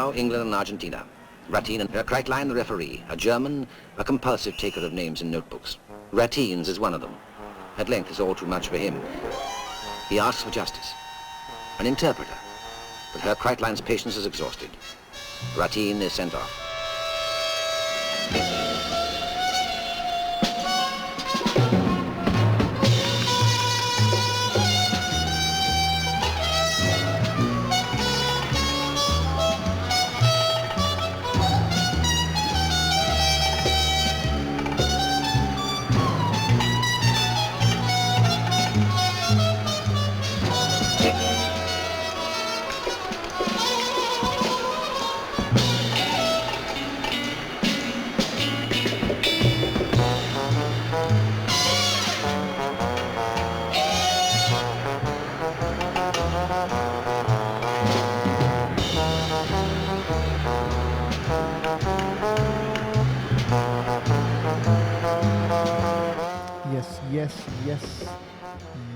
Now England and Argentina. Ratin and Kreitlein, the referee, a German, a compulsive taker of names in notebooks. Ratin's is one of them. At length it's all too much for him. He asks for justice. An interpreter. But Herr Kreitlein's patience is exhausted. Ratin is sent off.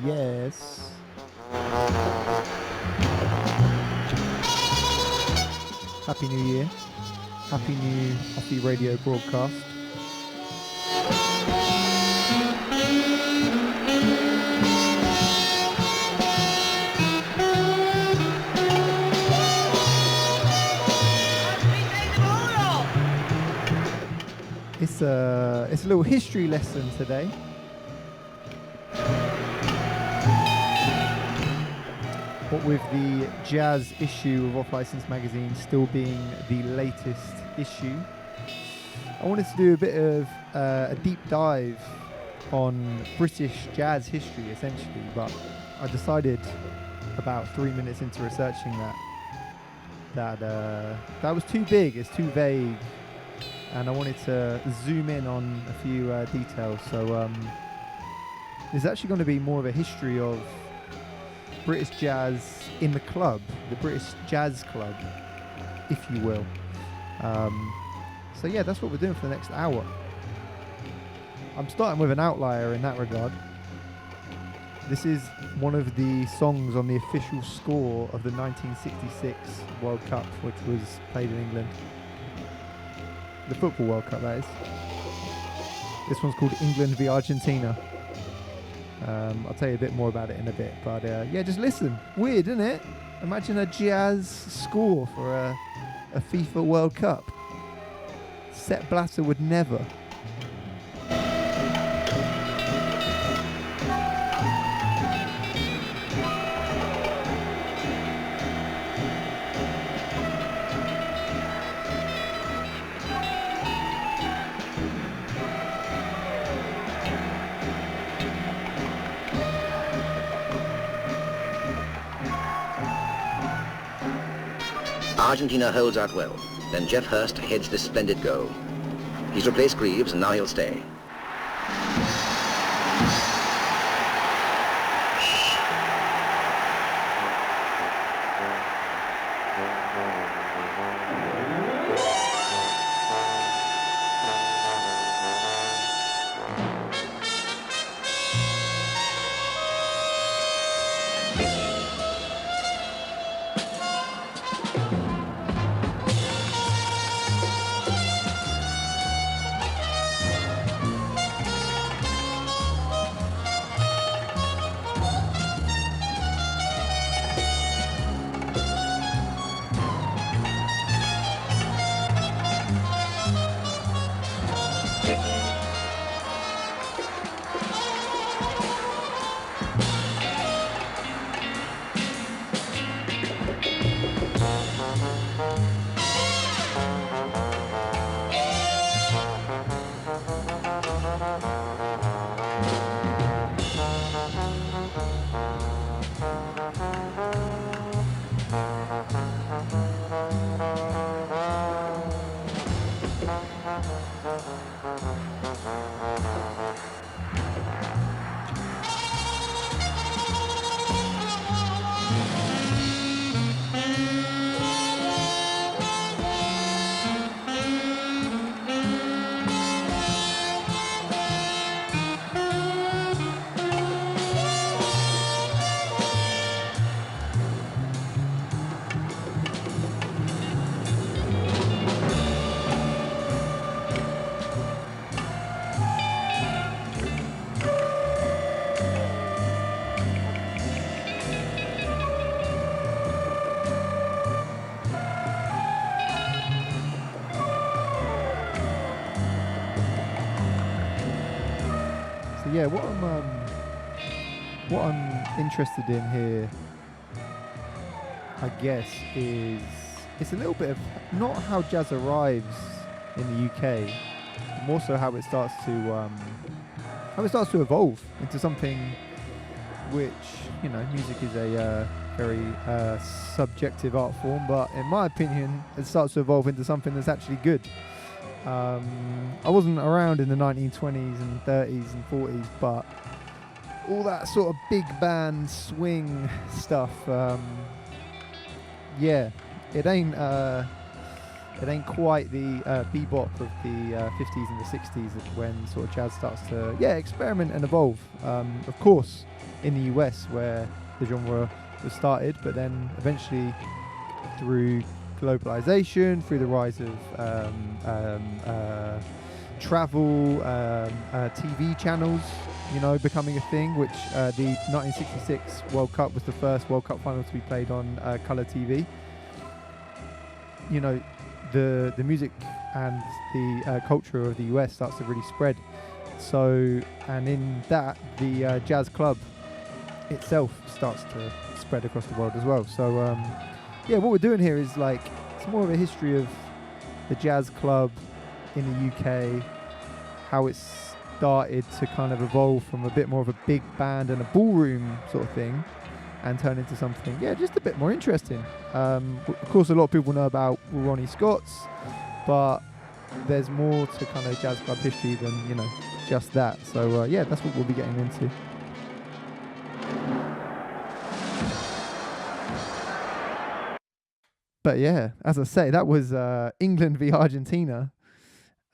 Yes. Happy New Year. Happy new Offie Radio broadcast. It's a little history lesson today. What with the jazz issue of Off License magazine still being the latest issue, I wanted to do a bit of a deep dive on British jazz history, essentially. But I decided about 3 minutes into researching that was too big, it's too vague, and I wanted to zoom in on a few details. So there's actually going to be more of a history of British jazz in the club, the British Jazz Club, if you will. So yeah, that's what we're doing for the next hour. I'm starting with an outlier in that regard. This is one of the songs on the official score of the 1966 World Cup, which was played in England. The Football World Cup, that is. This one's called England v Argentina. I'll tell you a bit more about it in a bit, but yeah, just listen. Weird, isn't it? Imagine a jazz score for a FIFA World Cup. Sepp Blatter would never. Argentina holds out well. Then Jeff Hurst heads this splendid goal. He's replaced Greaves and now he'll stay. So yeah, what I'm interested in here, I guess, is it's a little bit of not how jazz arrives in the UK, but more so how it starts to evolve into something which, you know, music is a very subjective art form, but in my opinion, it starts to evolve into something that's actually good. I wasn't around in the 1920s and 30s and 40s, but all that sort of big band swing stuff, yeah, it ain't quite the bebop of the 50s and the 60s when sort of jazz starts to experiment and evolve. Of course, in the US where the genre was started, but then eventually through globalization, through the rise of travel, TV channels, you know, becoming a thing, which the 1966 World Cup was the first World Cup final to be played on colour TV. You know, the music and the culture of the US starts to really spread. So, and in that, the jazz club itself starts to spread across the world as well. So, yeah, what we're doing here is like, it's more of a history of the jazz club in the UK, how it started to kind of evolve from a bit more of a big band and a ballroom sort of thing and turn into something, just a bit more interesting. Of course, a lot of people know about Ronnie Scott's, but there's more to kind of jazz club history than, you know, just that. So, that's what we'll be getting into. But yeah, as I say, that was England v Argentina,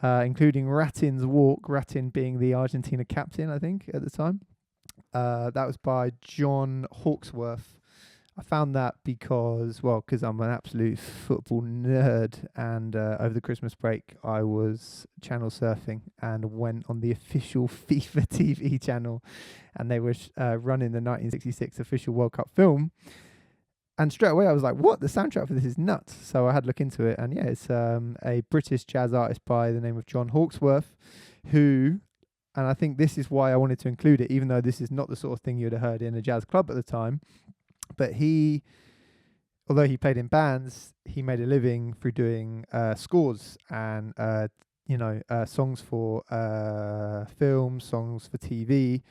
including Ratin's walk, Ratin being the Argentina captain, I think, at the time. That was by John Hawksworth. I found that because I'm an absolute football nerd, and over the Christmas break I was channel surfing and went on the official FIFA TV channel, and they were running the 1966 official World Cup film. And straight away I was like, what? The soundtrack for this is nuts. So I had to look into it. And it's a British jazz artist by the name of John Hawksworth, who, and I think this is why I wanted to include it, even though this is not the sort of thing you'd have heard in a jazz club at the time. But although he played in bands, he made a living through doing scores and, songs for films, songs for TV.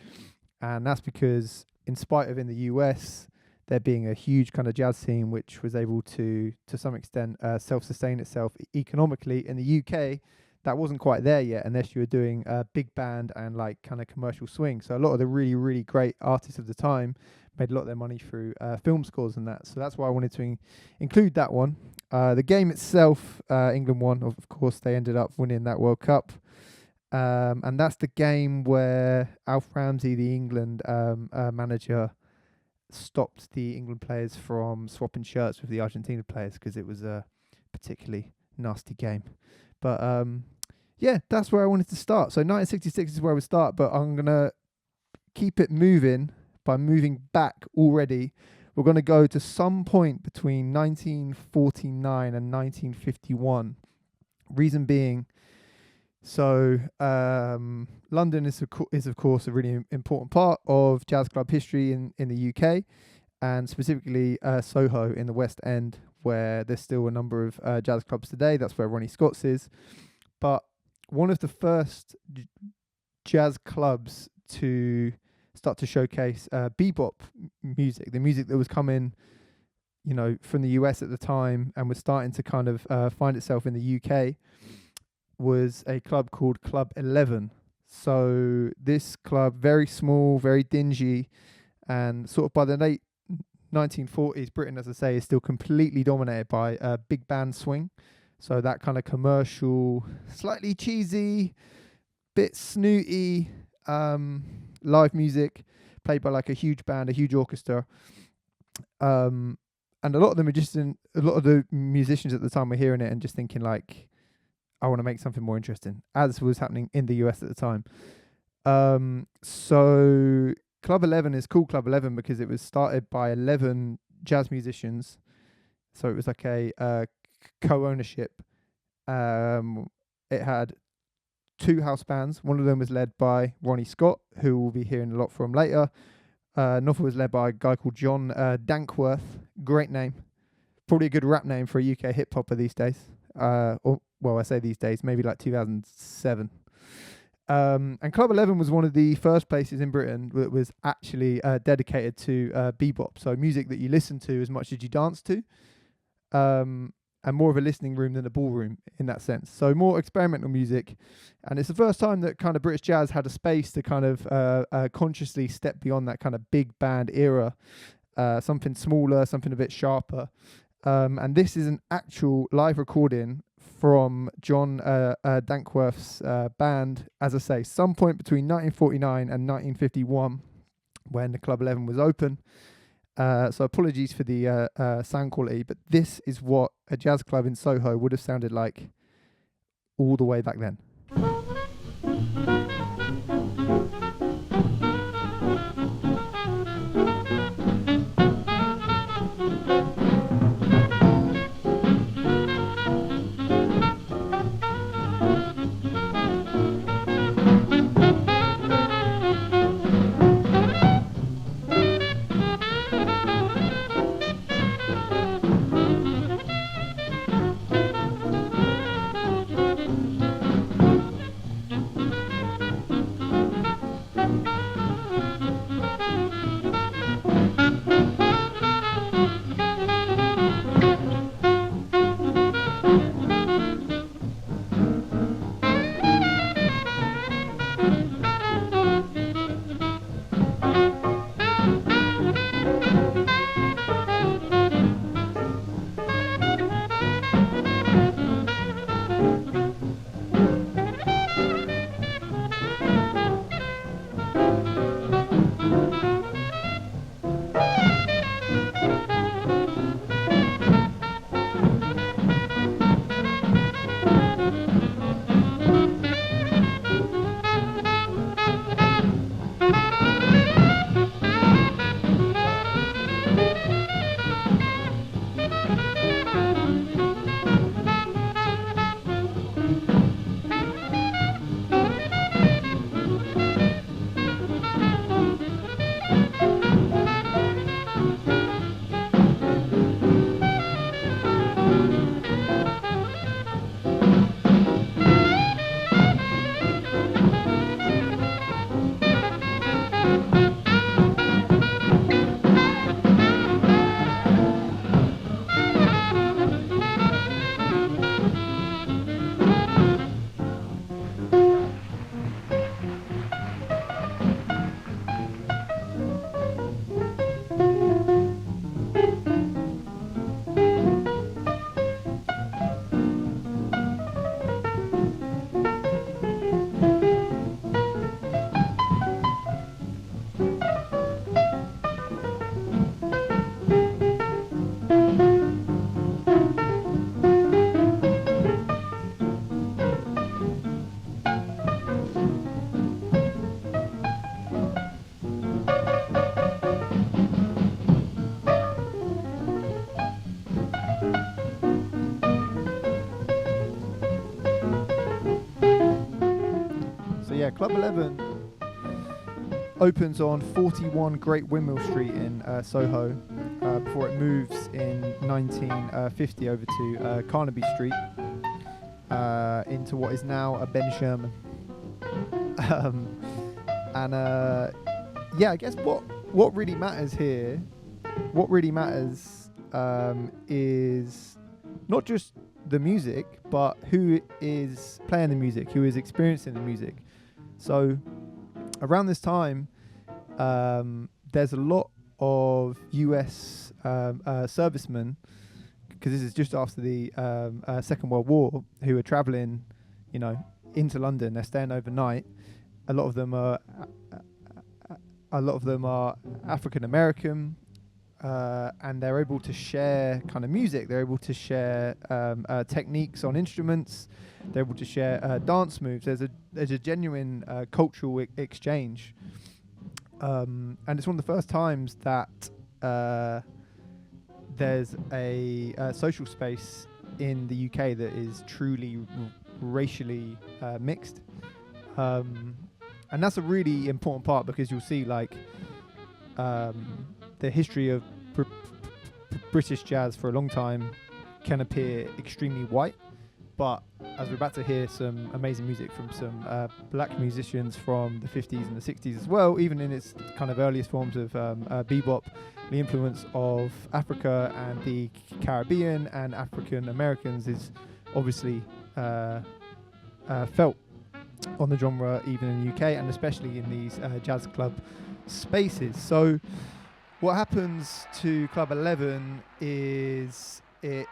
And that's because, in spite of in the US, there being a huge kind of jazz scene which was able to some extent self-sustain itself economically, in the UK that wasn't quite there yet, unless you were doing big band and like kind of commercial swing. So a lot of the really, really great artists of the time made a lot of their money through film scores and that. So that's why I wanted to include that one. The game itself, England won, of course. They ended up winning that World Cup. And that's the game where Alf Ramsey, the England manager, stopped the England players from swapping shirts with the Argentina players because it was a particularly nasty game. But that's where I wanted to start. So 1966 is where we start, but I'm going to keep it moving by moving back already. We're going to go to some point between 1949 and 1951. Reason being, so London is of course a really important part of jazz club history in the UK, and specifically Soho in the West End, where there's still a number of jazz clubs today. That's where Ronnie Scott's is. But one of the first jazz clubs to start to showcase bebop music, the music that was coming, you know, from the US at the time and was starting to kind of find itself in the UK, was a club called Club 11. So this club, very small, very dingy, and sort of by the late 1940s, Britain, as I say, is still completely dominated by big band swing. So that kind of commercial, slightly cheesy, bit snooty live music played by like a huge band, a huge orchestra. And a lot of the musicians at the time were hearing it and just thinking like, I want to make something more interesting, as was happening in the US at the time. So Club 11 is called Club 11 because it was started by 11 jazz musicians. So it was like a co-ownership. It had two house bands. One of them was led by Ronnie Scott, who we'll be hearing a lot from later. Another was led by a guy called John Dankworth. Great name. Probably a good rap name for a UK hip-hopper these days. I say these days, maybe like 2007. And Club 11 was one of the first places in Britain that was actually dedicated to bebop, so music that you listen to as much as you dance to, and more of a listening room than a ballroom in that sense. So more experimental music, and it's the first time that kind of British jazz had a space to kind of consciously step beyond that kind of big band era, something smaller, something a bit sharper. And this is an actual live recording from John Dankworth's band, as I say, some point between 1949 and 1951 when the Club 11 was open. So apologies for the sound quality, but this is what a jazz club in Soho would have sounded like all the way back then. Club 11 opens on 41 Great Windmill Street in Soho before it moves in 1950 over to Carnaby Street into what is now a Ben Sherman. I guess what really matters here, is not just the music, but who is playing the music, who is experiencing the music. So around this time, there's a lot of US servicemen, because this is just after the Second World War, who are traveling, into London. They're staying overnight. A lot of them are African American, and they're able to share kind of music. They're able to share techniques on instruments. They're able to share dance moves. There's a genuine cultural exchange, and it's one of the first times that there's a social space in the UK that is truly racially mixed. And that's a really important part, because you'll see like the history of British jazz for a long time can appear extremely white, but as we're about to hear some amazing music from some black musicians from the 50s and the 60s as well, even in its kind of earliest forms of bebop, the influence of Africa and the Caribbean and African Americans is obviously felt on the genre, even in the UK, and especially in these jazz club spaces. So what happens to Club 11 is it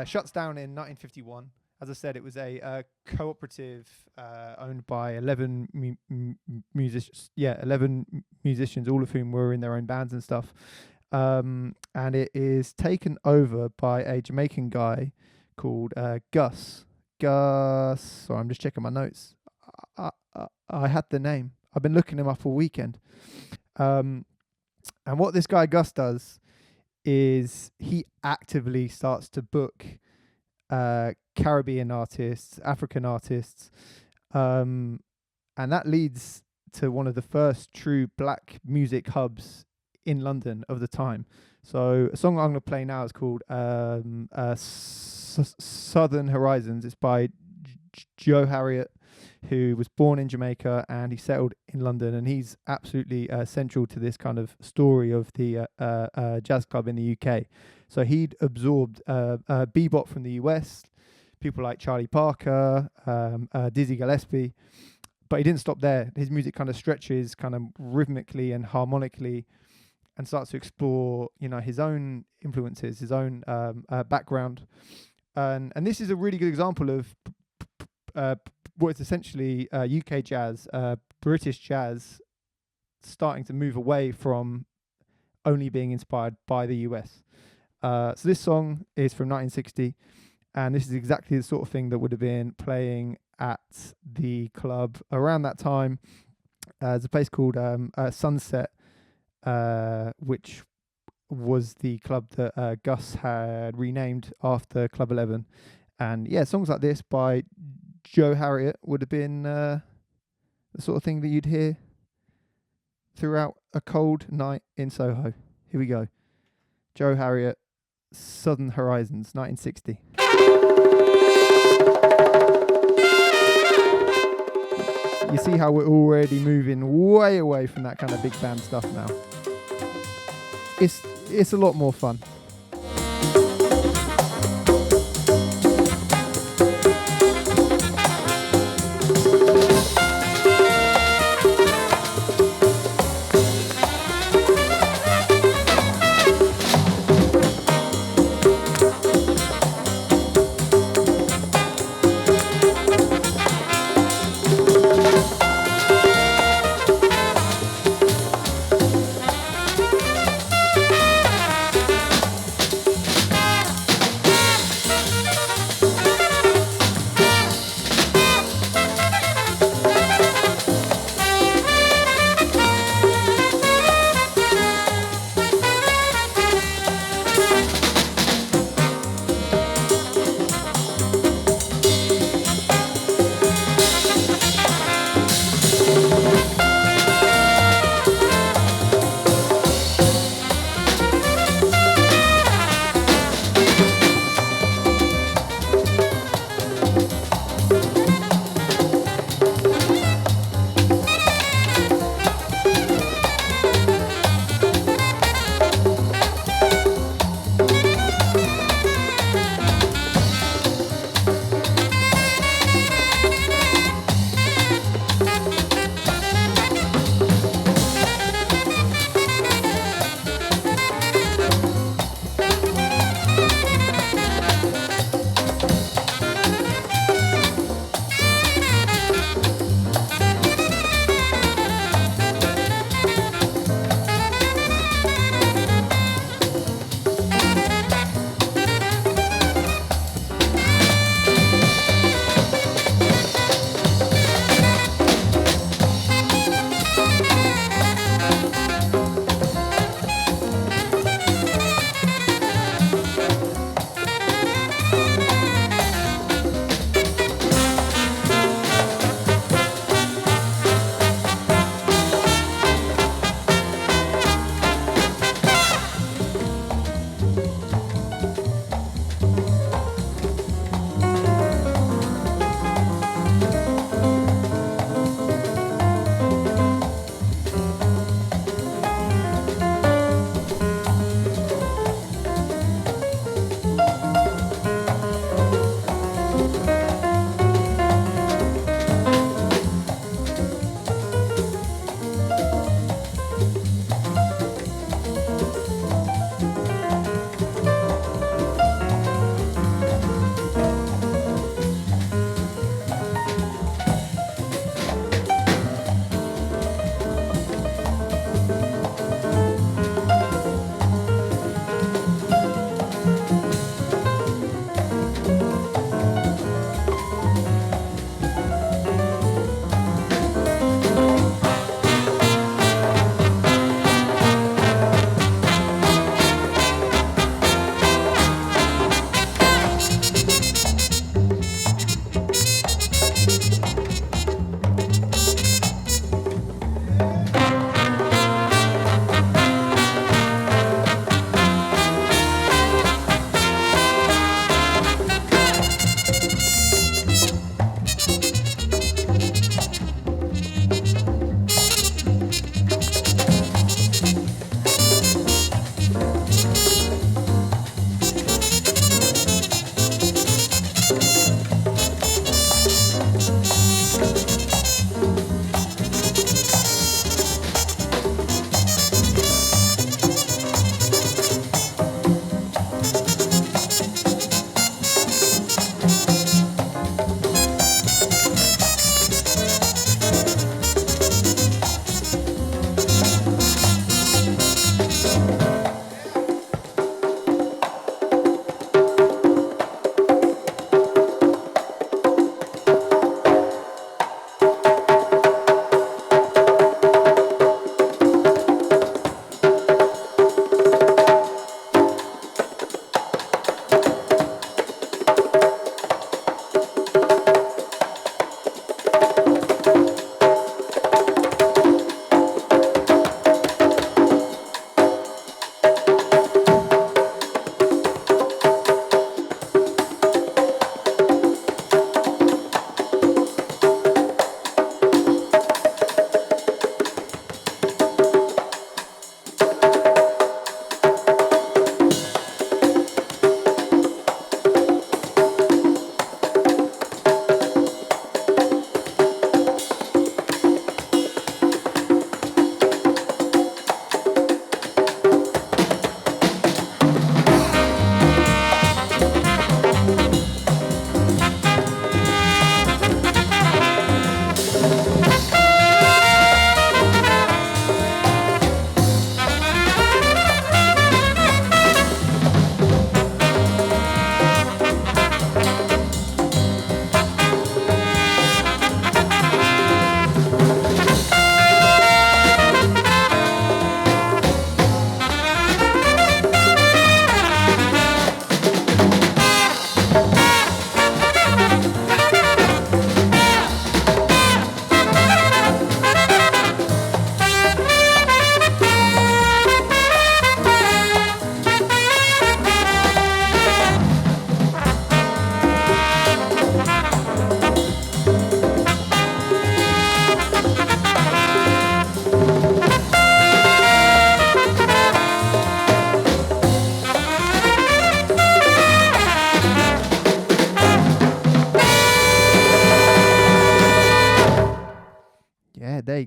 shuts down in 1951. As I said, it was a cooperative owned by 11 musicians. Yeah, 11 musicians, all of whom were in their own bands and stuff. And it is taken over by a Jamaican guy called Gus. So I'm just checking my notes. I had the name. I've been looking him up all weekend. And what this guy Gus does is he actively starts to book Caribbean artists, African artists, and that leads to one of the first true black music hubs in London of the time. So a song I'm going to play now is called Southern Horizons. It's by Joe Harriott, who was born in Jamaica and he settled in London, and he's absolutely central to this kind of story of the jazz club in the UK. So he'd absorbed bebop from the US, people like Charlie Parker, Dizzy Gillespie, but he didn't stop there. His music kind of stretches kind of rhythmically and harmonically and starts to explore, you know, his own influences, his own background. And this is a really good example of what is essentially UK jazz, British jazz, starting to move away from only being inspired by the US. So this song is from 1960, and this is exactly the sort of thing that would have been playing at the club around that time. There's a place called Sunset, which was the club that Gus had renamed after Club 11. And yeah, songs like this by Joe Harriott would have been the sort of thing that you'd hear throughout a cold night in Soho. Here we go. Joe Harriott, Southern Horizons, 1960. You see how we're already moving way away from that kind of big band stuff now. It's a lot more fun.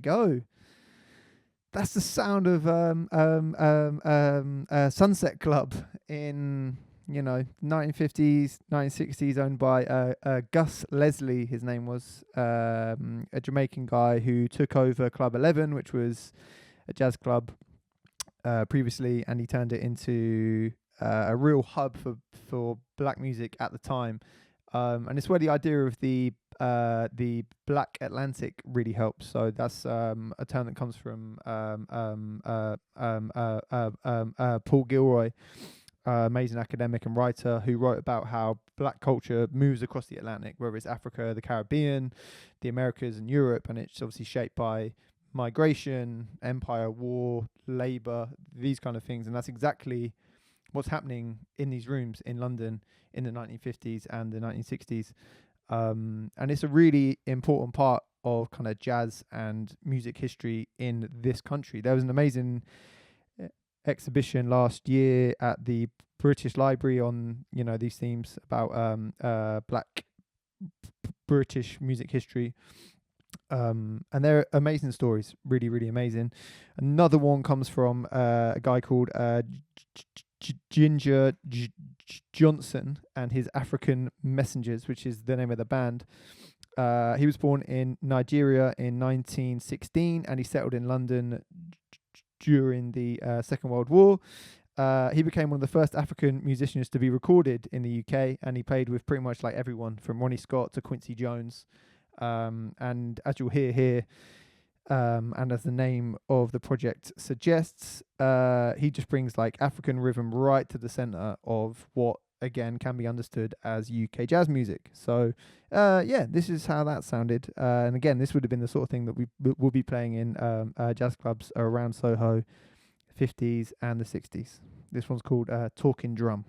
go. That's the sound of Sunset Club in 1950s, 1960s, owned by Gus Leslie. His name was a Jamaican guy who took over Club 11, which was a jazz club previously, and he turned it into a real hub for black music at the time. And it's where the idea of the Black Atlantic really helps. So that's a term that comes from Paul Gilroy, amazing academic and writer, who wrote about how black culture moves across the Atlantic, whether it's Africa, the Caribbean, the Americas, and Europe, and it's obviously shaped by migration, empire, war, labor, these kind of things. And that's exactly what's happening in these rooms in London in the 1950s and the 1960s. And it's a really important part of kind of jazz and music history in this country. There was an amazing exhibition last year at the British Library on, these themes about black British music history. And they're amazing stories, really, really amazing. Another one comes from a guy called Ginger Johnson and his African Messengers, which is the name of the band. He was born in Nigeria in 1916, and he settled in London during the Second World War. He became one of the first African musicians to be recorded in the UK, and he played with pretty much like everyone from Ronnie Scott to Quincy Jones. And as you'll hear here, and as the name of the project suggests, he just brings like African rhythm right to the center of what again can be understood as UK jazz music. So this is how that sounded. And again, this would have been the sort of thing that we will be playing in jazz clubs around Soho, 50s and the 60s. This one's called Talking Drum.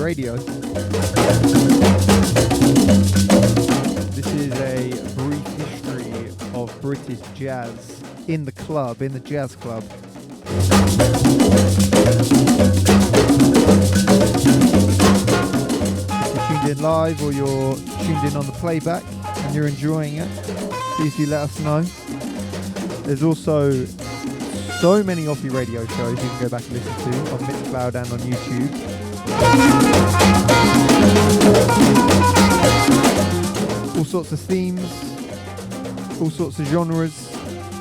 Radio. This is a brief history of British jazz in the club, in the jazz club. If you're tuned in live or you're tuned in on the playback and you're enjoying it, please do let us know. There's also so many Offie Radio shows you can go back and listen to on Mixcloud and on YouTube. All sorts of themes, all sorts of genres,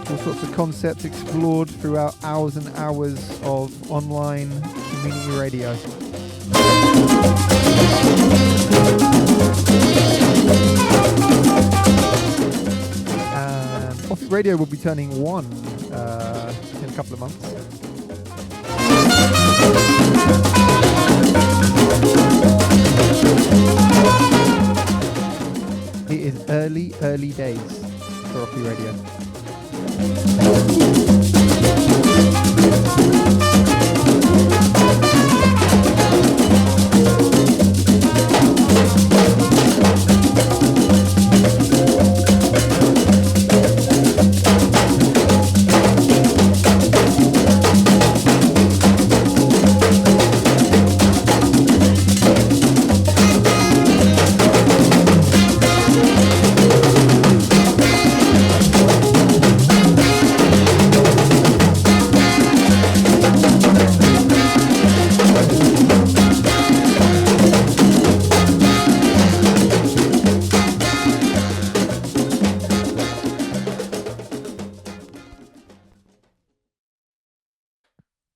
all sorts of concepts explored throughout hours and hours of online community radio. And Offie Radio will be turning 1 in a couple of months. It is early days for Offie Radio.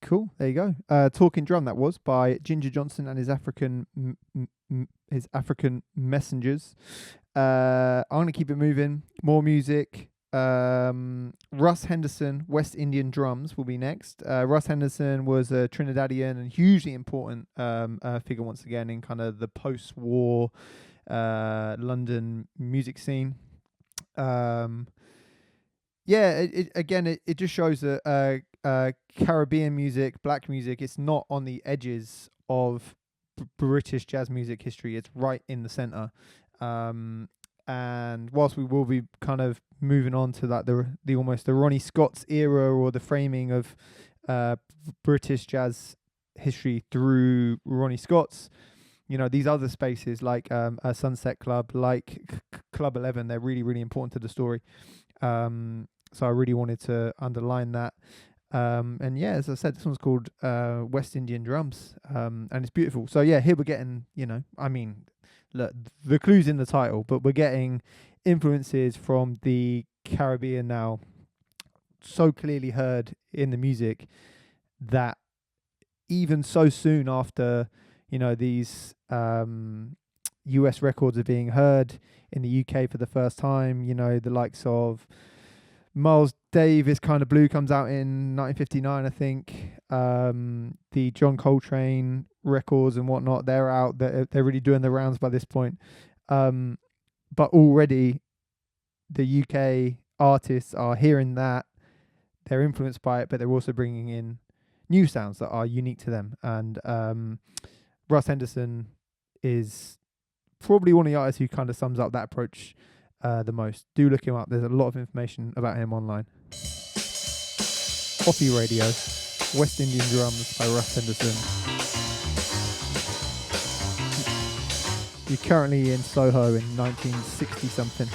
Cool. There you go. Talking Drum, that was by Ginger Johnson and his African Messengers. I'm going to keep it moving. More music. Russ Henderson, West Indian Drums, will be next. Russ Henderson was a Trinidadian and hugely important figure once again in kind of the post-war London music scene. It just shows that Caribbean music, black music, it's not on the edges of British jazz music history. It's right in the centre. And whilst we will be kind of moving on to that, the almost the Ronnie Scott's era or the framing of British jazz history through Ronnie Scott's, you know, these other spaces like a Sunset Club, like Club 11, they're really, really important to the story. So I really wanted to underline that. And yeah, as I said, this one's called West Indian Drums, and it's beautiful. So yeah, here we're getting, you know, I mean, look, the clue's in the title, but we're getting influences from the Caribbean now, so clearly heard in the music that even so soon after, you know, these US records are being heard in the UK for the first time, you know, the likes of Miles Davis Kind of Blue comes out in 1959, I think. The John Coltrane records and whatnot, they're out. They're really doing the rounds by this point. But already the UK artists are hearing that. They're influenced by it, but they're also bringing in new sounds that are unique to them. And Russ Henderson is probably one of the artists who kind of sums up that approach the most. Do look him up. There's a lot of information about him online. Offie Radio, West Indian Drums by Russ Henderson. You're currently in Soho in 1960 something.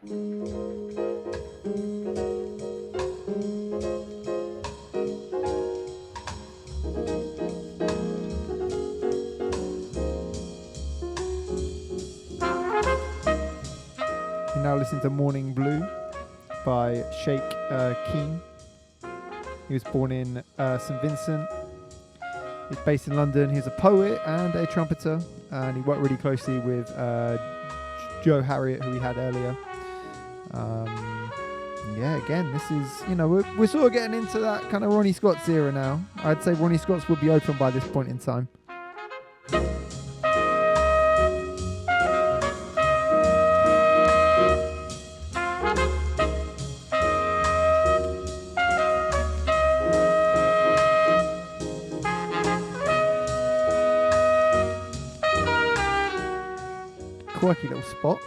You now listen to Morning Blue by Sheikh Keen. He was born in St Vincent. He's based in London. He's a poet and a trumpeter, and he worked really closely with Joe Harriott, who we had earlier. Yeah, again, this is, we're sort of getting into that kind of Ronnie Scott's era now. I'd say Ronnie Scott's would be open by this point in time. Quirky little spot.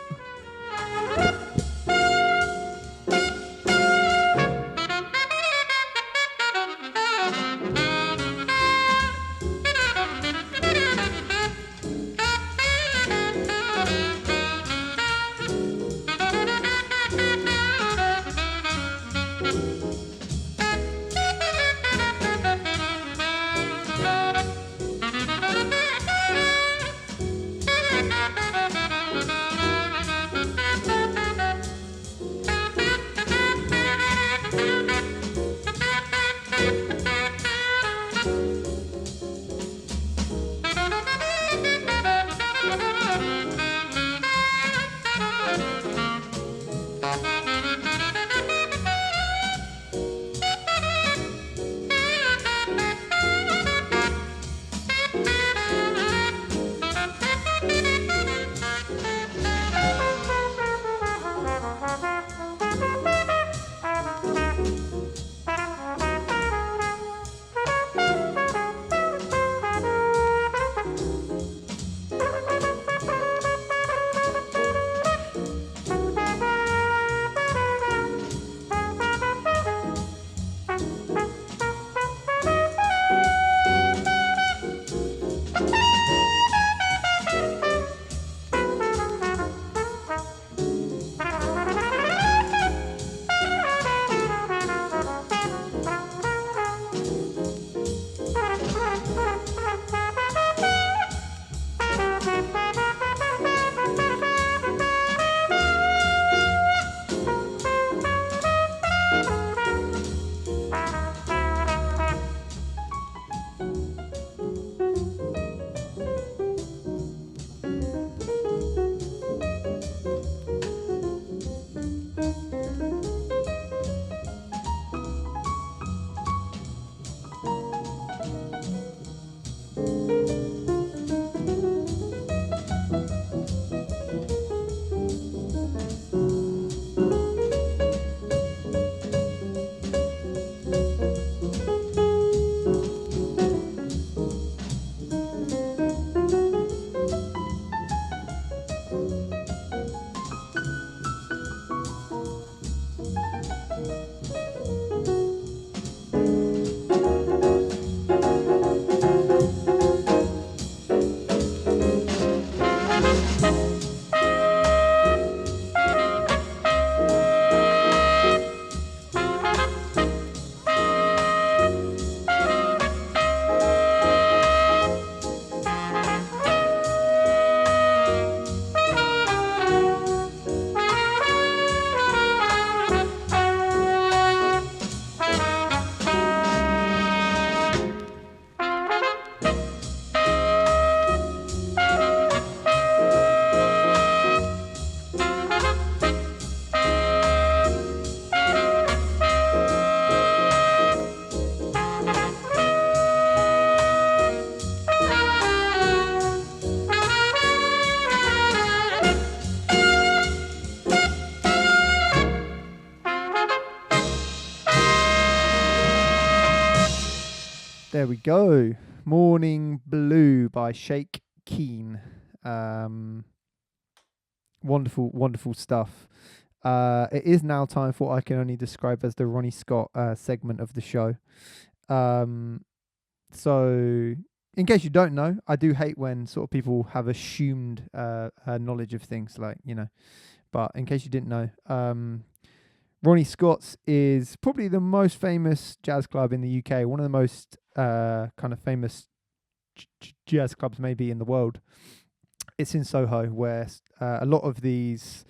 There we go. Morning Blue by Sheikh Keen. Wonderful, wonderful stuff. It is now time for what I can only describe as the Ronnie Scott segment of the show. So, in case you don't know, I do hate when sort of people have assumed knowledge of things, like, But in case you didn't know, Ronnie Scott's is probably the most famous jazz club in the UK, one of the most kind of famous jazz clubs maybe in the world. It's in Soho, where a lot of these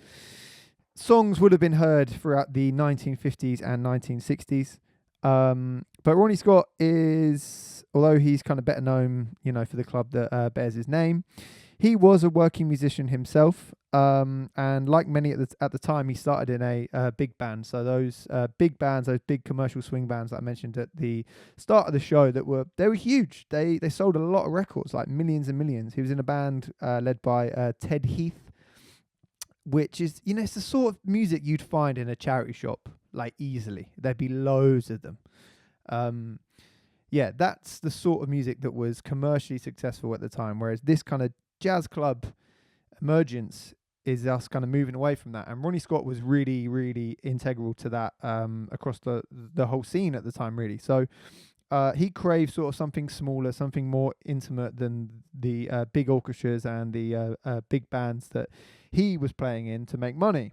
songs would have been heard throughout the 1950s and 1960s. But Ronnie Scott is, although he's kind of better known, for the club that bears his name, he was a working musician himself. And like many at the time, he started in a big band. So those big bands, those big commercial swing bands that I mentioned at the start of the show, they were huge. They sold a lot of records, like millions and millions. He was in a band led by Ted Heath, which is, it's the sort of music you'd find in a charity shop, like easily. There'd be loads of them. That's the sort of music that was commercially successful at the time, whereas this kind of jazz club emergence is us kind of moving away from that. And Ronnie Scott was really, really integral to that across the whole scene at the time, really. So he craved sort of something smaller, something more intimate than the big orchestras and the big bands that he was playing in to make money.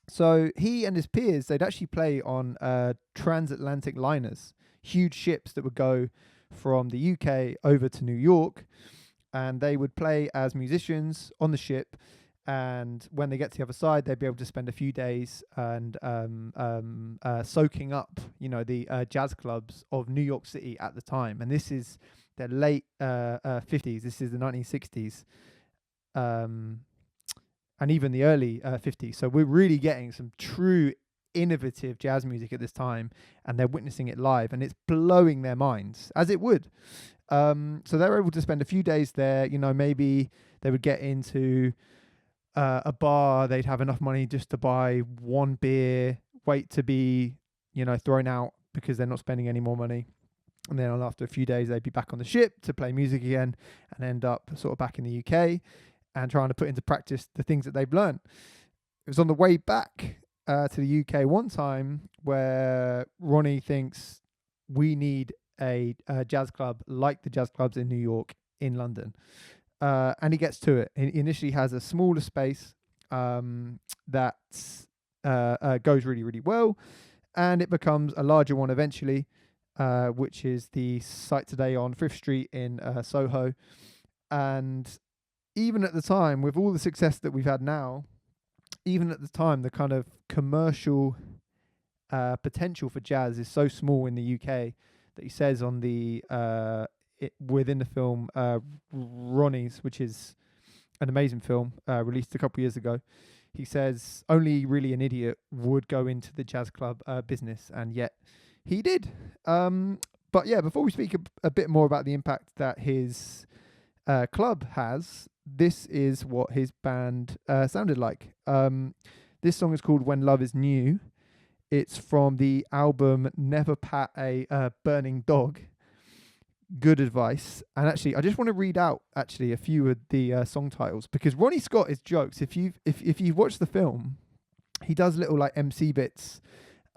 So he and his peers, they'd actually play on transatlantic liners, huge ships that would go from the UK over to New York, and they would play as musicians on the ship. And when they get to the other side, they'd be able to spend a few days and soaking up, the jazz clubs of New York City at the time. And this is the late 50s. This is the 1960s, and even the early 50s. So we're really getting some true innovative jazz music at this time, and they're witnessing it live, and it's blowing their minds, as it would. So they're able to spend a few days there. Maybe they would get into a bar, they'd have enough money just to buy one beer, wait to be, thrown out because they're not spending any more money. And then after a few days, they'd be back on the ship to play music again and end up sort of back in the UK and trying to put into practice the things that they've learned. It was on the way back to the UK one time where Ronnie thinks we need a jazz club like the jazz clubs in New York, in London. And he gets to it. He initially has a smaller space that goes really, really well. And it becomes a larger one eventually, which is the site today on 5th Street in Soho. And even at the time, with all the success that we've had now, even at the time, the kind of commercial potential for jazz is so small in the UK that he says on the within the film Ronnie's, which is an amazing film released a couple of years ago, he says only really an idiot would go into the jazz club business, and yet he did. But yeah, before we speak a bit more about the impact that his club has, this is what his band sounded like. This song is called When Love Is New. It's from the album Never Pat a Burning Dog. Good advice. And actually, I just want to read out a few of the song titles, because Ronnie Scott is jokes. If you've watched the film, he does little like MC bits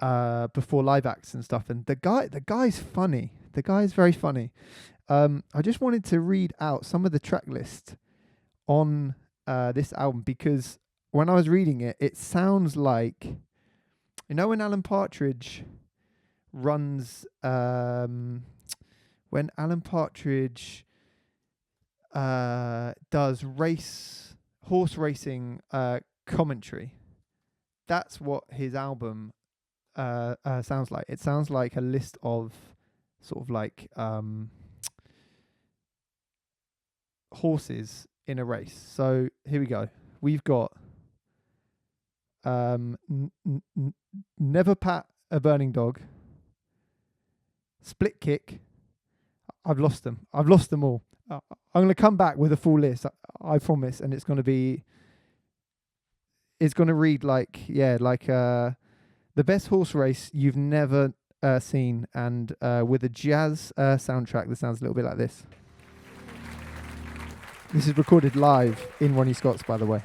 before live acts and stuff, and the guy's funny. The guy's very funny. I just wanted to read out some of the track list on this album, because when I was reading it, it sounds like, when Alan Partridge runs when Alan Partridge does horse racing commentary, that's what his album sounds like. It sounds like a list of sort of like horses in a race. So here we go. We've got Never Pat a Burning Dog, Split Kick. I've lost them all. I'm going to come back with a full list, I promise, and it's going to read like the best horse race you've never seen, and with a jazz soundtrack that sounds a little bit like this. This is recorded live in Ronnie Scott's, by the way.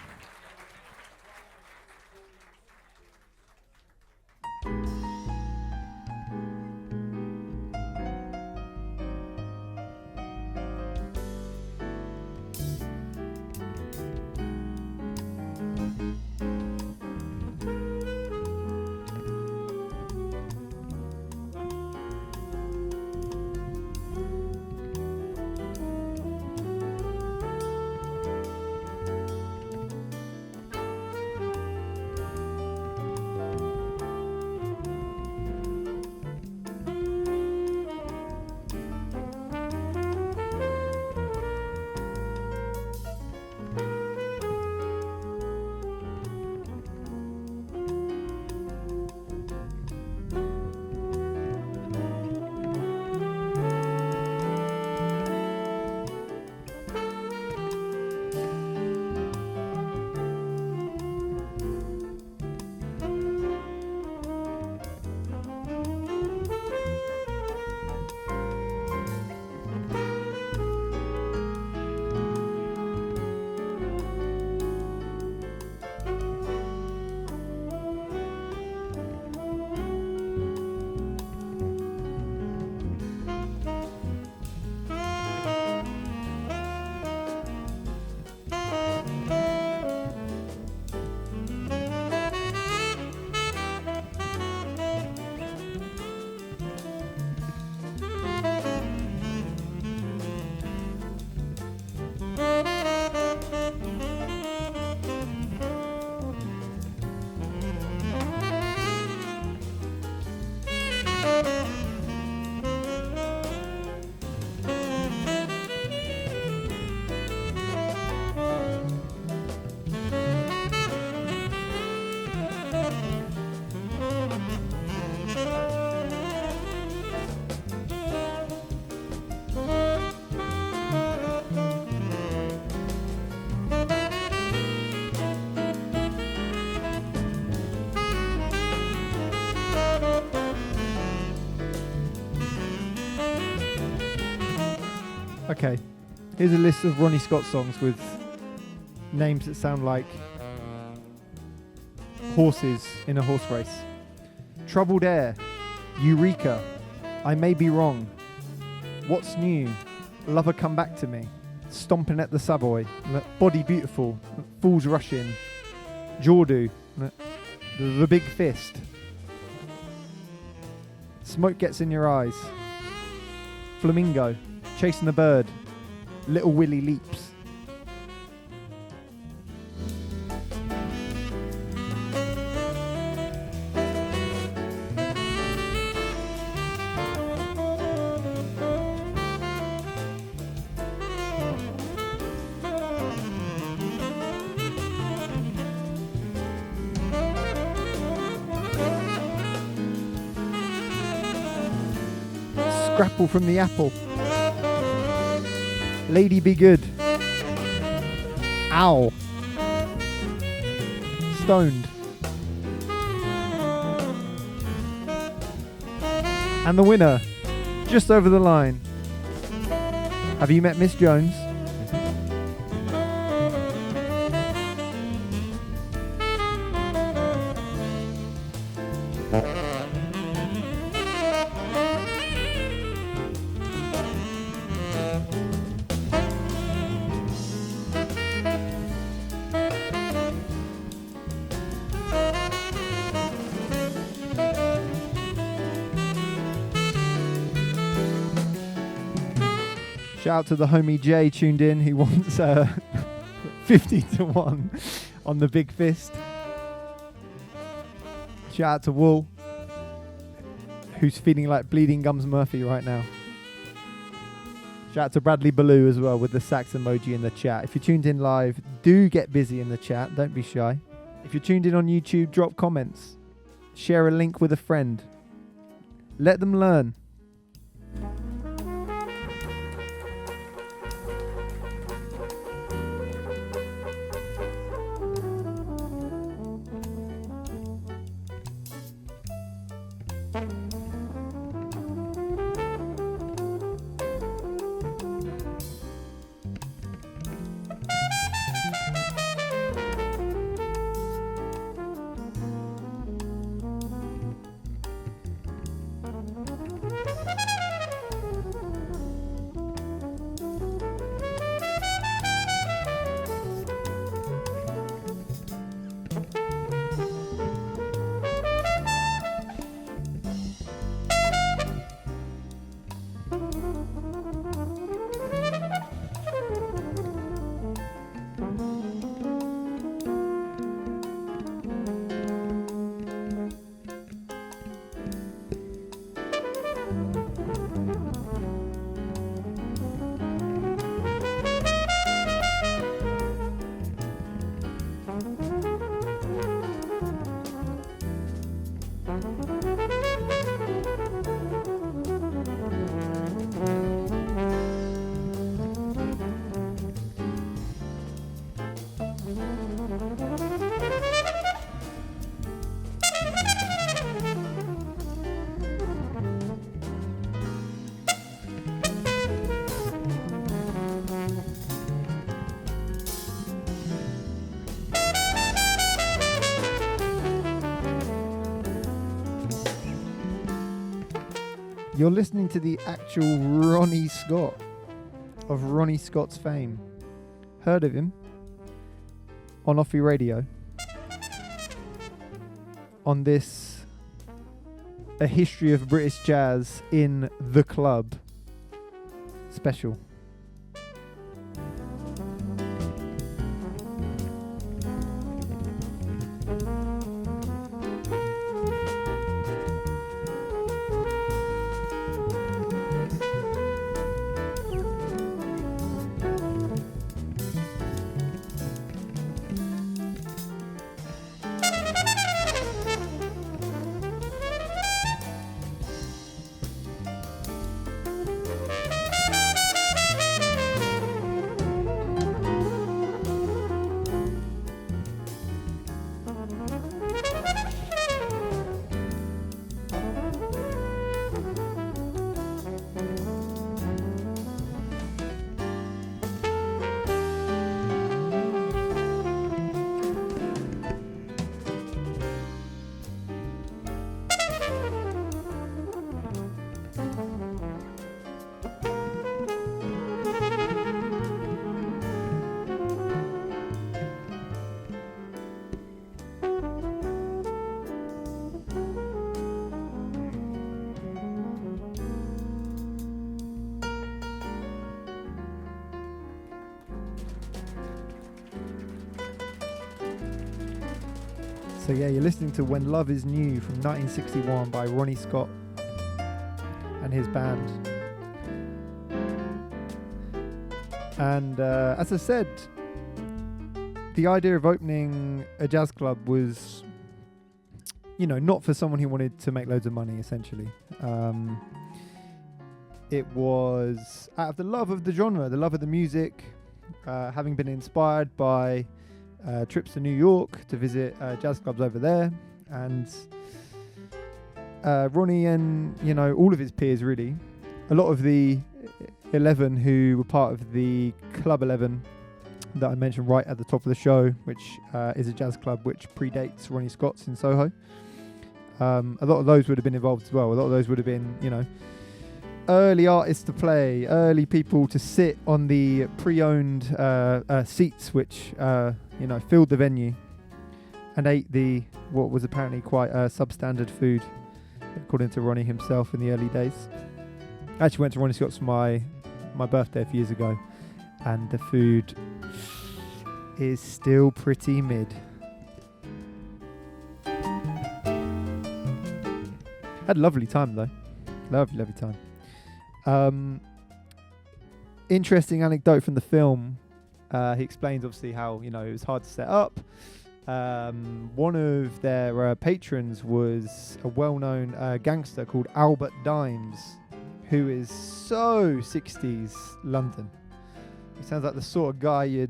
Okay, here's a list of Ronnie Scott songs with names that sound like horses in a horse race. Troubled Air, Eureka, I May Be Wrong, What's New, Lover Come Back to Me, Stomping at the Savoy, Body Beautiful, Fools Rushing, Jordu, The Big Fist, Smoke Gets in Your Eyes, Flamingo, Chasing the Bird, Little Willie Leaps. Scrapple from the Apple, Lady Be Good, Ow, Stoned, and the winner, just over the line. Have You Met Miss Jones? Shout out to the homie Jay tuned in who wants 50-1 on the Big Fist. Shout out to Wool, who's feeling like Bleeding Gums Murphy right now. Shout out to Bradley Ballou as well with the sax emoji in the chat. If you're tuned in live, do get busy in the chat. Don't be shy. If you're tuned in on YouTube, drop comments. Share a link with a friend. Let them learn. You're listening to the actual Ronnie Scott of Ronnie Scott's fame. Heard of him on Offie Radio on this A History of British Jazz in the Club special. So yeah, you're listening to When Love Is New from 1961 by Ronnie Scott and his band. And as I said, the idea of opening a jazz club was, not for someone who wanted to make loads of money, essentially. It was out of the love of the genre, the love of the music, having been inspired by trips to New York to visit jazz clubs over there. And Ronnie and, all of his peers, really, a lot of the 11 who were part of the Club 11 that I mentioned right at the top of the show, which is a jazz club which predates Ronnie Scott's in Soho. A lot of those would have been involved as well. A lot of those would have been, early artists to play, early people to sit on the pre-owned seats which, filled the venue and ate what was apparently quite substandard food, according to Ronnie himself in the early days. I actually went to Ronnie Scott's my birthday a few years ago, and the food is still pretty mid. Had a lovely time though. Lovely time. Interesting anecdote from the film. He explains obviously how, it was hard to set up. One of their patrons was a well-known gangster called Albert Dimes, who is so 60s London. He sounds like the sort of guy who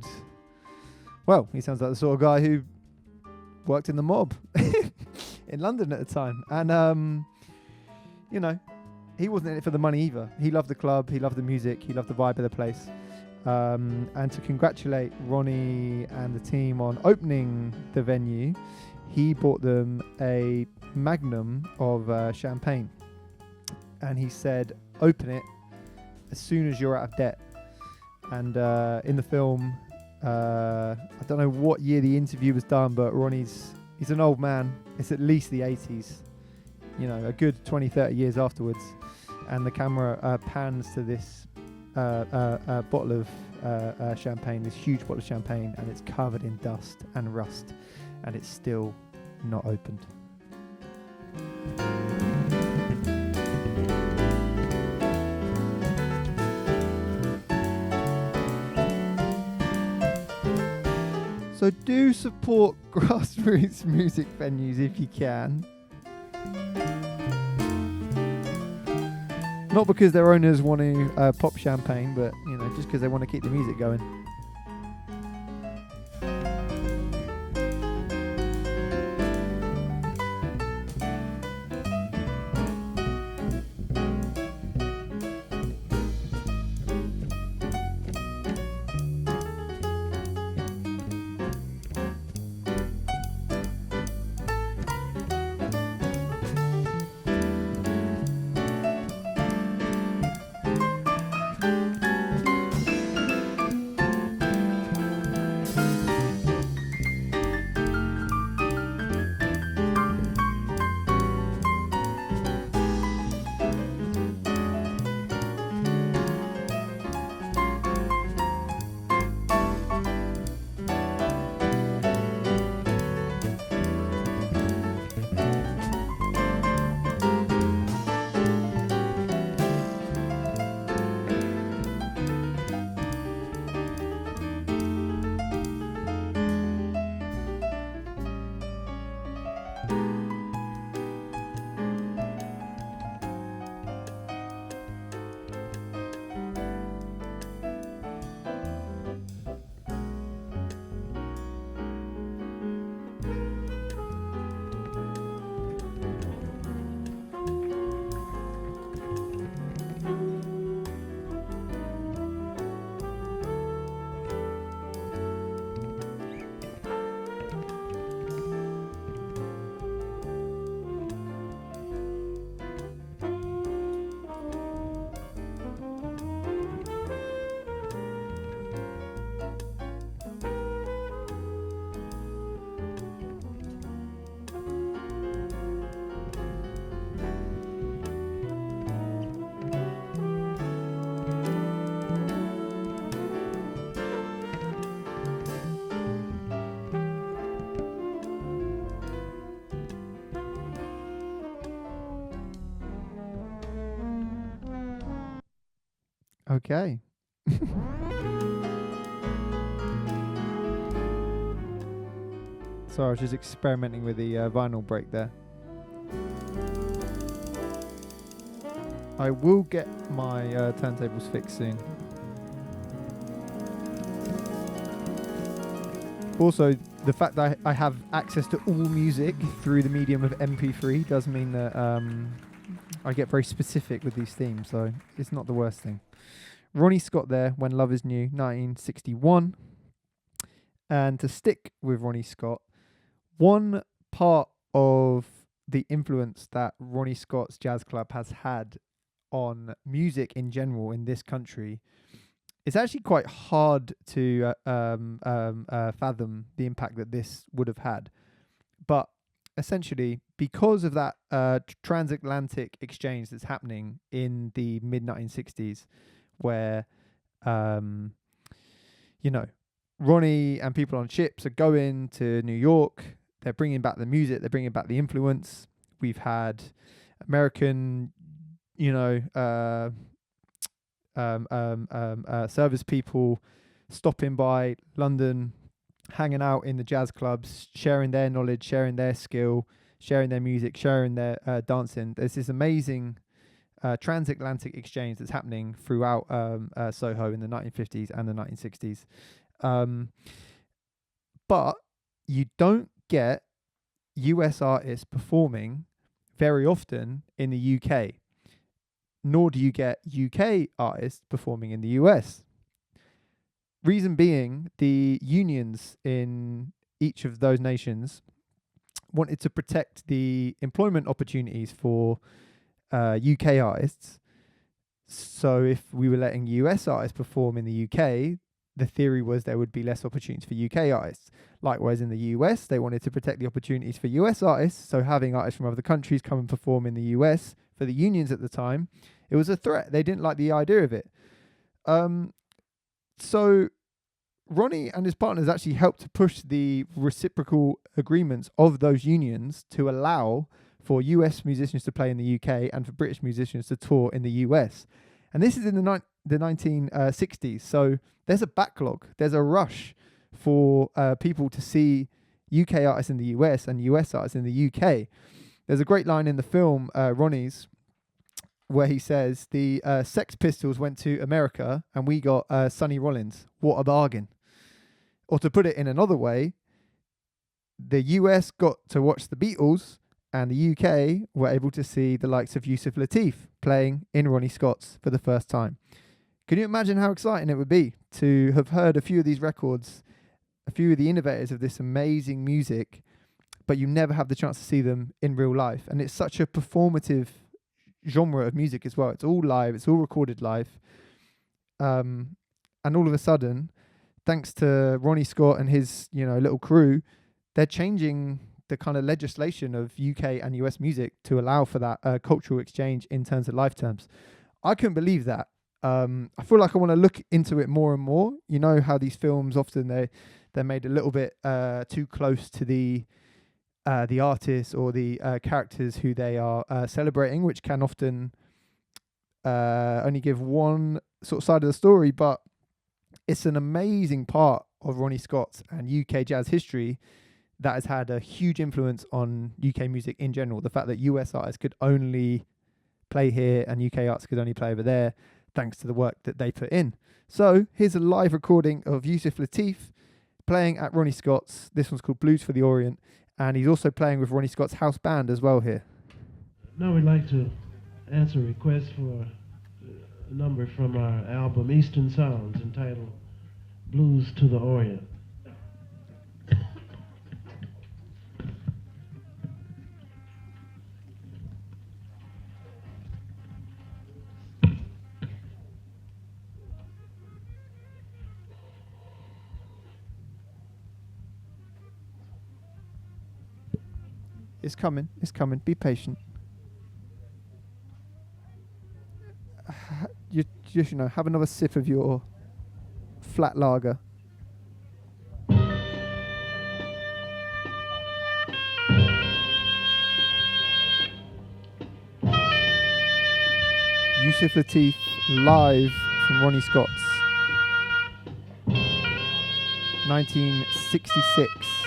worked in the mob in London at the time. And, he wasn't in it for the money either. He loved the club, he loved the music, he loved the vibe of the place. And to congratulate Ronnie and the team on opening the venue, he bought them a magnum of champagne. And he said, open it as soon as you're out of debt. And in the film, I don't know what year the interview was done, but he's an old man. It's at least the 80s, a good 20, 30 years afterwards. And the camera pans to this bottle of champagne, this huge bottle of champagne, and it's covered in dust and rust, and it's still not opened. So do support grassroots music venues if you can. Not because their owners want to pop champagne, but just because they want to keep the music going. Okay. So I was just experimenting with the vinyl break there. I will get my turntables fixed soon. Also, the fact that I have access to all music through the medium of MP3 does mean that I get very specific with these themes, so it's not the worst thing. Ronnie Scott there, When Love Is New, 1961. And to stick with Ronnie Scott, one part of the influence that Ronnie Scott's jazz club has had on music in general in this country, it's actually quite hard to fathom the impact that this would have had. But essentially, because of that transatlantic exchange that's happening in the mid-1960s, where, Ronnie and people on ships are going to New York, they're bringing back the music, they're bringing back the influence. We've had American, service people stopping by London, hanging out in the jazz clubs, sharing their knowledge, sharing their skill, sharing their music, sharing their dancing. There's this amazing transatlantic exchange that's happening throughout Soho in the 1950s and the 1960s. But you don't get US artists performing very often in the UK, nor do you get UK artists performing in the US. Reason being, the unions in each of those nations wanted to protect the employment opportunities for UK artists. So if we were letting US artists perform in the UK, the theory was there would be less opportunities for UK artists. Likewise, in the US, they wanted to protect the opportunities for US artists. So having artists from other countries come and perform in the US, for the unions at the time, it was a threat. They didn't like the idea of it. So Ronnie and his partners actually helped to push the reciprocal agreements of those unions to allow for US musicians to play in the UK and for British musicians to tour in the US. And this is in the 1960s. So there's a backlog. There's a rush for people to see UK artists in the US and US artists in the UK. There's a great line in the film, Ronnie's, where he says, the Sex Pistols went to America and we got Sonny Rollins. What a bargain. Or to put it in another way, the US got to watch the Beatles and the UK were able to see the likes of Yusuf Lateef playing in Ronnie Scott's for the first time. Can you imagine how exciting it would be to have heard a few of these records, a few of the innovators of this amazing music, but you never have the chance to see them in real life? And it's such a performative genre of music as well. It's all live, it's all recorded live. And all of a sudden, thanks to Ronnie Scott and his, little crew, they're changing the kind of legislation of UK and US music to allow for that cultural exchange in terms of live terms. I couldn't believe that. I feel like I want to look into it more and more. You know how these films often they're made a little bit too close to the artists or the characters who they are celebrating, which can often only give one sort of side of the story. But it's an amazing part of Ronnie Scott's and UK jazz history that has had a huge influence on UK music in general. The fact that US artists could only play here and UK artists could only play over there, thanks to the work that they put in. So here's a live recording of Yusuf Lateef playing at Ronnie Scott's. This one's called Blues for the Orient, and he's also playing with Ronnie Scott's house band as well here. Now we'd like to answer requests for a number from our album Eastern Sounds entitled Blues to the Orient. It's coming. Be patient. You just, have another sip of your flat lager. Yusuf Lateef live from Ronnie Scott's 1966.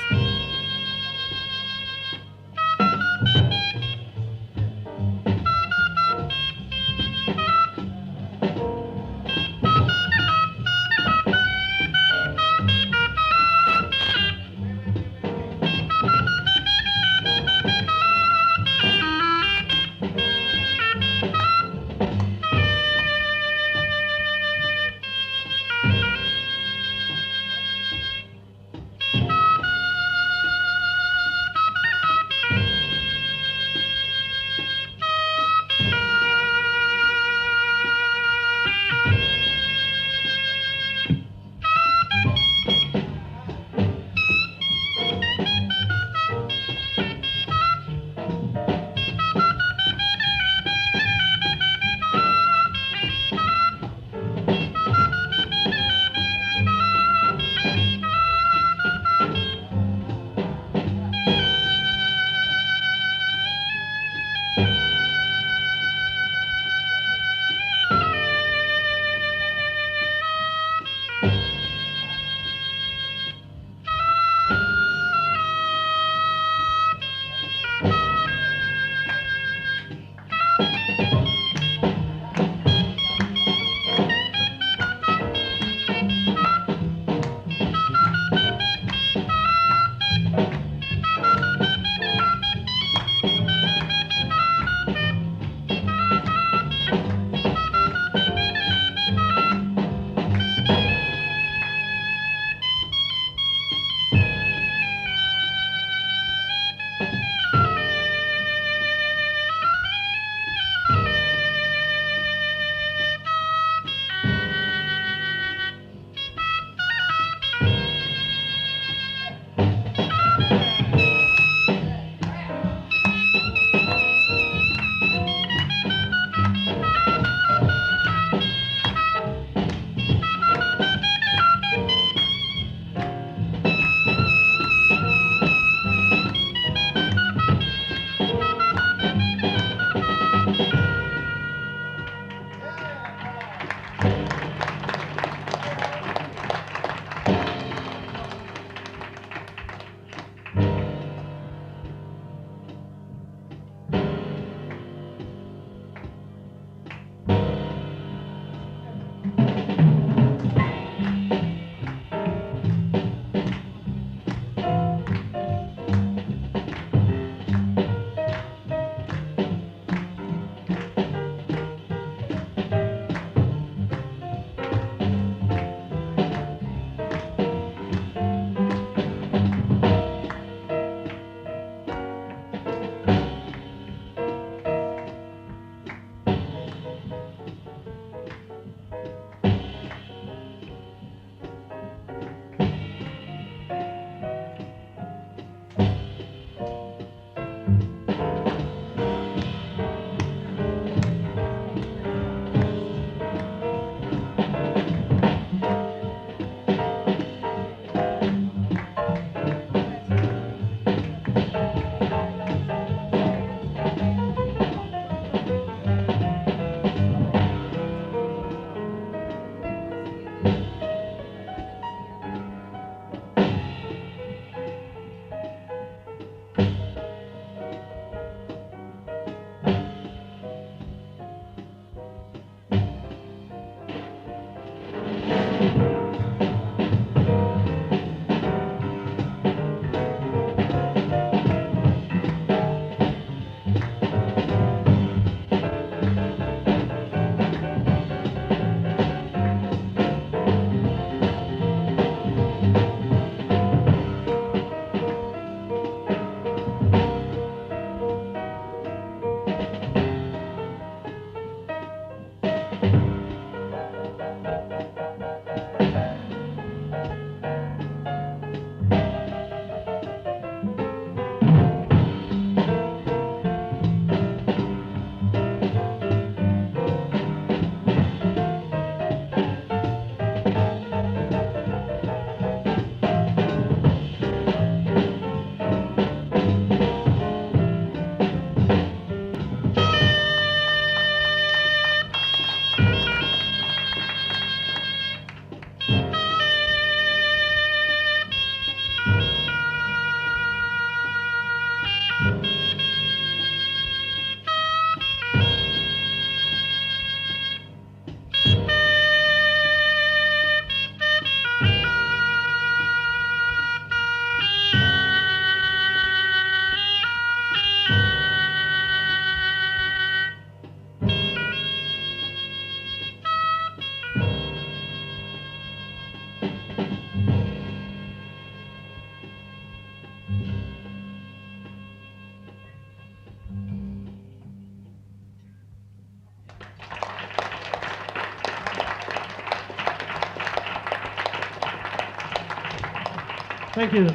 Thank you.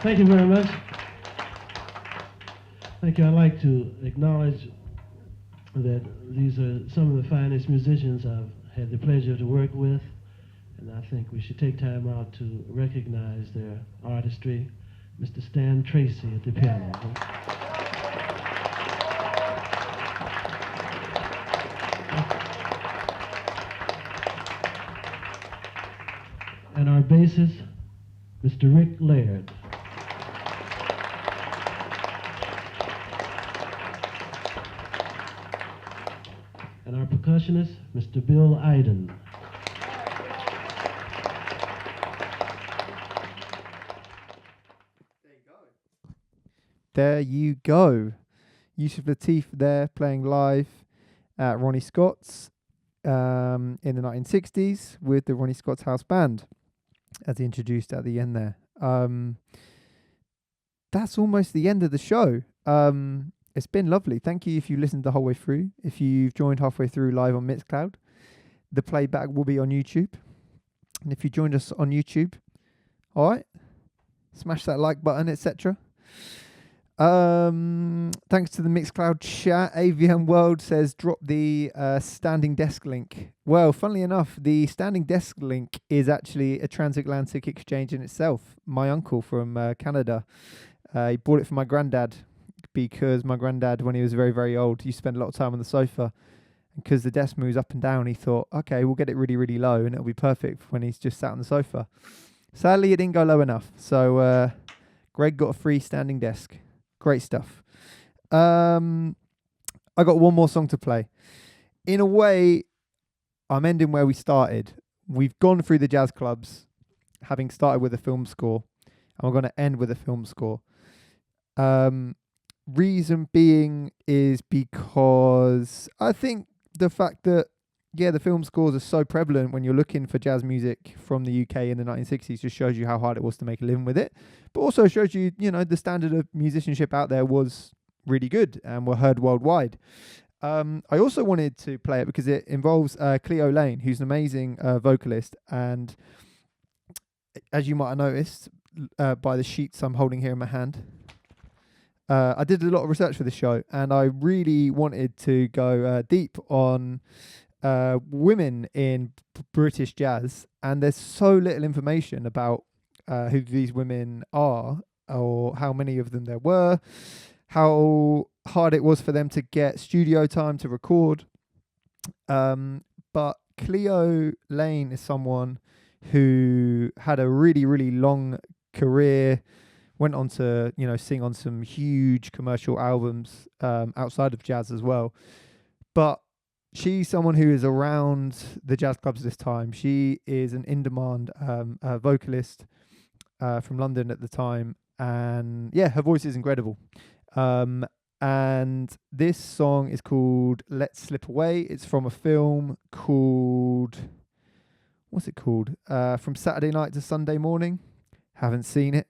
Thank you very much. Thank you. I'd like to acknowledge that these are some of the finest musicians I've had the pleasure to work with, and I think we should take time out to recognize their artistry. Mr. Stan Tracy at the piano. And our bassist, Mr. Rick Laird. And our percussionist, Mr. Bill Iden. There you go. Yusuf Lateef there playing live at Ronnie Scott's in the 1960s with the Ronnie Scott's House Band, as he introduced at the end there. That's almost the end of the show. It's been lovely. Thank you if you listened the whole way through. If you've joined halfway through live on Mixcloud, the playback will be on YouTube. And if you joined us on YouTube, all right, smash that like button, etc. Thanks to the Mixcloud chat. AVM World says drop the standing desk link. Well, funnily enough, the standing desk link is actually a transatlantic exchange in itself. My uncle from Canada, he bought it for my granddad because my granddad, when he was very, very old, used to spend a lot of time on the sofa. And because the desk moves up and down, he thought, okay, we'll get it really, really low and it'll be perfect when he's just sat on the sofa. Sadly, it didn't go low enough. So Greg got a free standing desk. Great stuff. I got one more song to play. In a way, I'm ending where we started. We've gone through the jazz clubs, having started with a film score, and we're going to end with a film score. Reason being is because I think the fact that, yeah, the film scores are so prevalent when you're looking for jazz music from the UK in the 1960s just shows you how hard it was to make a living with it. But also shows you, the standard of musicianship out there was really good and were heard worldwide. I also wanted to play it because it involves Cleo Lane, who's an amazing vocalist. And as you might have noticed by the sheets I'm holding here in my hand, I did a lot of research for this show, and I really wanted to go deep on women in British jazz, and there's so little information about who these women are or how many of them there were, how hard it was for them to get studio time to record. But Cleo Lane is someone who had a really, really long career, went on to, sing on some huge commercial albums outside of jazz as well. But she's someone who is around the jazz clubs this time. She is an in-demand vocalist from London at the time. And yeah, her voice is incredible. And this song is called Let's Slip Away. It's from a film called, what's it called? From Saturday Night to Sunday Morning. Haven't seen it.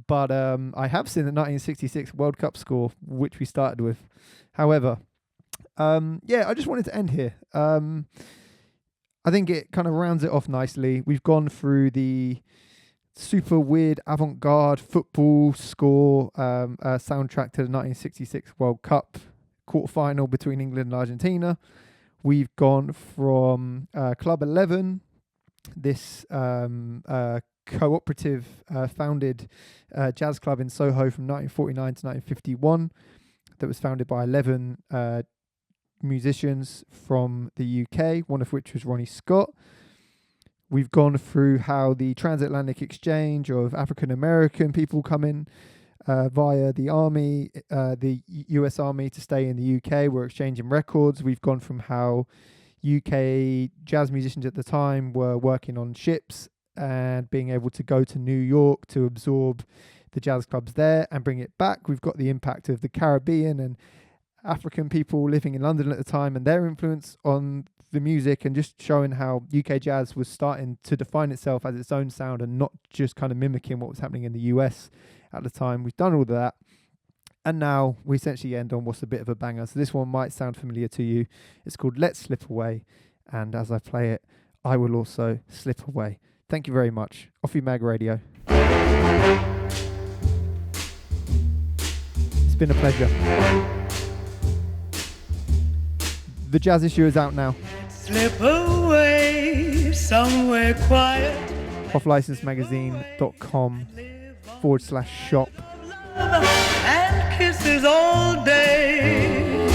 But I have seen the 1966 World Cup score, which we started with. However, I just wanted to end here. I think it kind of rounds it off nicely. We've gone through the super weird avant-garde football score soundtrack to the 1966 World Cup quarterfinal between England and Argentina. We've gone from Club 11, this cooperative founded jazz club in Soho from 1949 to 1951 that was founded by 11 musicians from the UK, one of which was Ronnie Scott. We've gone through how the transatlantic exchange of African American people come in via the army, the US Army, to stay in the UK. We're exchanging records. We've gone from how UK jazz musicians at the time were working on ships and being able to go to New York to absorb the jazz clubs there and bring it back. We've got the impact of the Caribbean and African people living in London at the time and their influence on the music, and just showing how UK jazz was starting to define itself as its own sound and not just kind of mimicking what was happening in the US at the time. We've done all of that. And now we essentially end on what's a bit of a banger. So this one might sound familiar to you. It's called Let's Slip Away. And as I play it, I will also slip away. Thank you very much. Offie Mag Radio. It's been a pleasure. The Jazz Issue is out now. Slip away somewhere quiet. offlicensmagazine.com/shop. And kisses all day.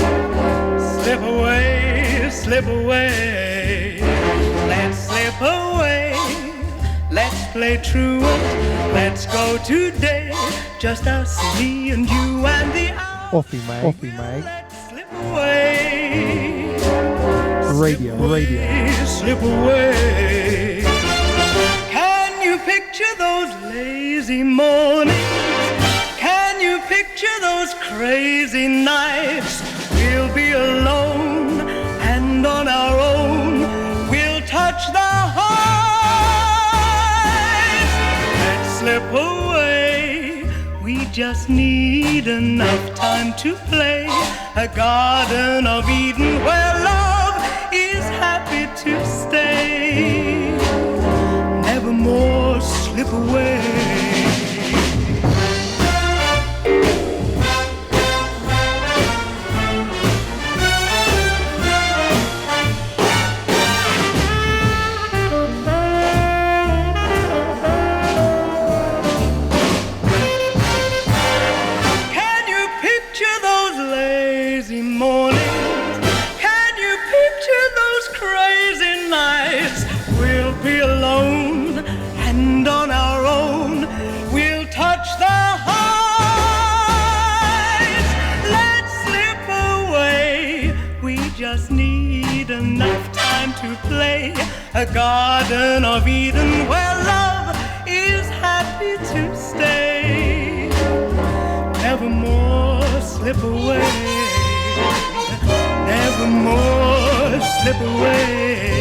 Slip away, slip away. Let's slip away. Let's play truant. Let's go today. Just us, me and you and the hour. Offie Mag. Offie Mag. Let's slip away. Radio. Slip away. Can you picture those lazy mornings? Can you picture those crazy nights? We'll be alone and on our own. We'll touch the heights. Let's slip away. We just need enough time to play a Garden of Eden where love is happy to stay. Nevermore slip away. Enough time to play a Garden of Eden where love is happy to stay. Nevermore slip away. Nevermore slip away.